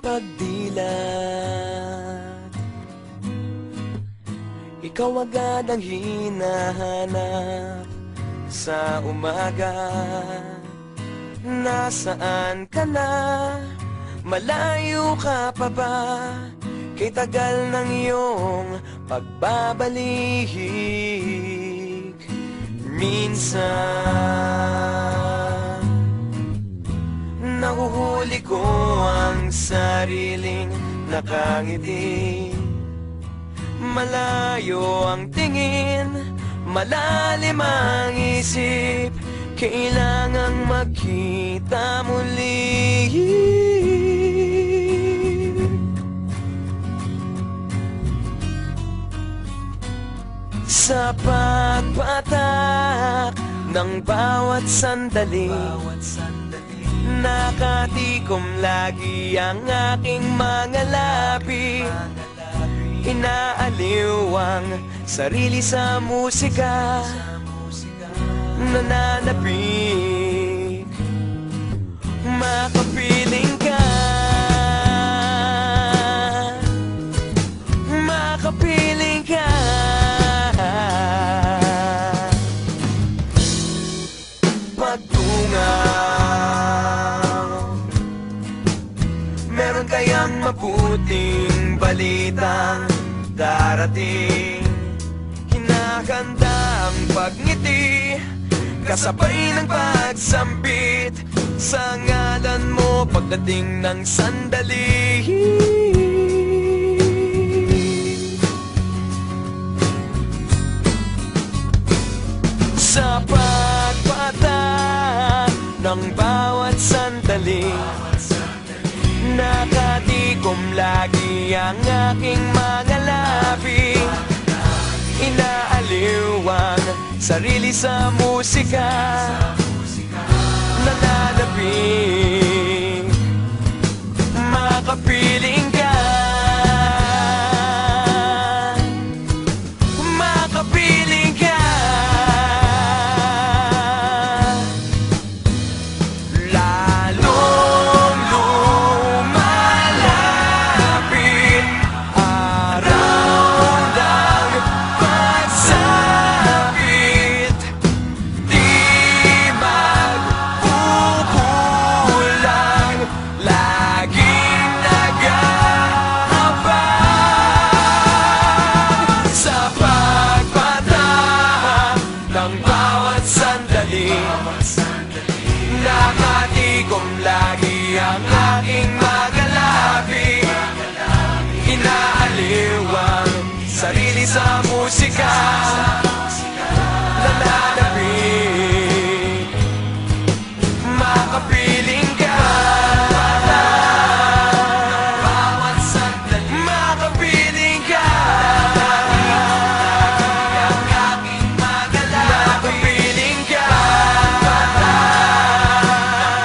pagdilat. Ikaw agad ang hinahanap sa umaga. Nasaan ka na? Malayo ka pa ba? Kay tagal ng iyong pagbabalik. Minsan nahuhuli ko ang sariling nakangiti. Malayo ang tingin, malalim ang isip. Kailangang magkita muli. Sa pagpatak ng bawat sandali, nakatikom lagi ang aking mga labi. Inaaliw ang sarili sa musika, nananabik, makapiling ka, makapiling ka. Pagtungaw, meron kayang mabuting balitang darating. Hinahanda ang pagngiti, kasabay ng pagsambit sa ngalan mo pagdating ng sandali. Sa pagpatak ng bawat sandali, nakatikom lagi ang aking mga labi. Inaaliw ang sarili sa musika, nananabik, makapiling ka, makapiling ka. Lalong lumalapit araw ng pagsapit, di magkukulang, laging nag-aabang. Sa pagpatak ng bawat sandali, nakatikom lagi ang aking mga labi. Inaaliw ang sarili sa musika, nananabik, makapiling ka, bawat sandali, makapiling ka, ang aking mga labi. Makapiling ka,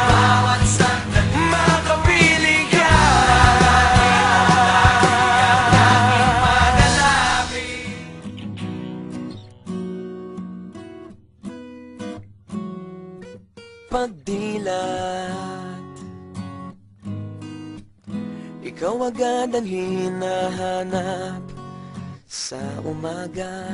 bawat sandali, makapiling ka, ang aking mga labi. Pagdilat, ikaw agad ang hinahanap sa umaga.